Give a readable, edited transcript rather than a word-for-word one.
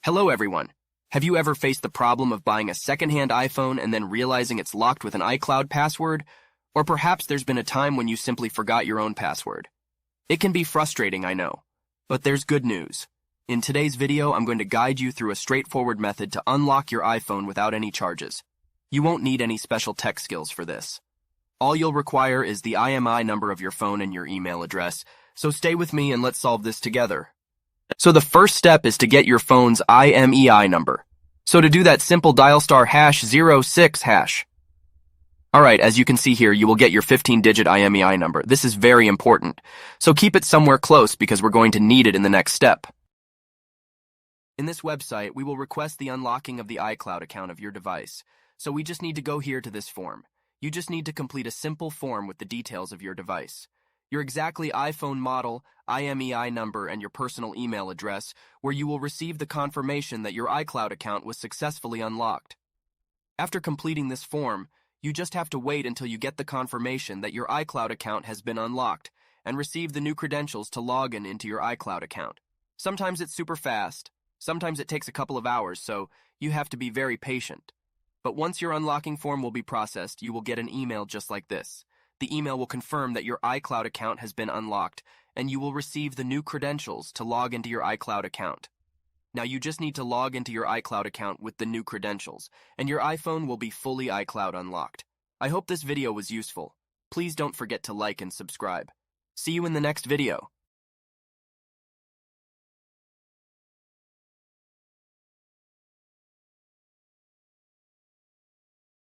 Hello everyone. Have you ever faced the problem of buying a secondhand iPhone and then realizing it's locked with an iCloud password? Or perhaps there's been a time when you simply forgot your own password. It can be frustrating, I know. But there's good news. In today's video, I'm going to guide you through a straightforward method to unlock your iPhone without any charges. You won't need any special tech skills for this. All you'll require is the IMEI number of your phone and your email address, so stay with me and let's solve this together. So the first step is to get your phone's IMEI number. So to do that, simple dial *#06#. Alright, as you can see here, you will get your 15-digit IMEI number. This is very important, so keep it somewhere close because we're going to need it in the next step. In this website, we will request the unlocking of the iCloud account of your device, so we just need to go here to this form. You just need to complete a simple form with the details of your device. Your exactly iPhone model, IMEI number, and your personal email address, where you will receive the confirmation that your iCloud account was successfully unlocked. After completing this form, you just have to wait until you get the confirmation that your iCloud account has been unlocked and receive the new credentials to log into your iCloud account. Sometimes it's super fast, sometimes it takes a couple of hours, so you have to be very patient. But once your unlocking form will be processed, you will get an email just like this. The email will confirm that your iCloud account has been unlocked, and you will receive the new credentials to log into your iCloud account. Now you just need to log into your iCloud account with the new credentials, and your iPhone will be fully iCloud unlocked. I hope this video was useful. Please don't forget to like and subscribe. See you in the next video.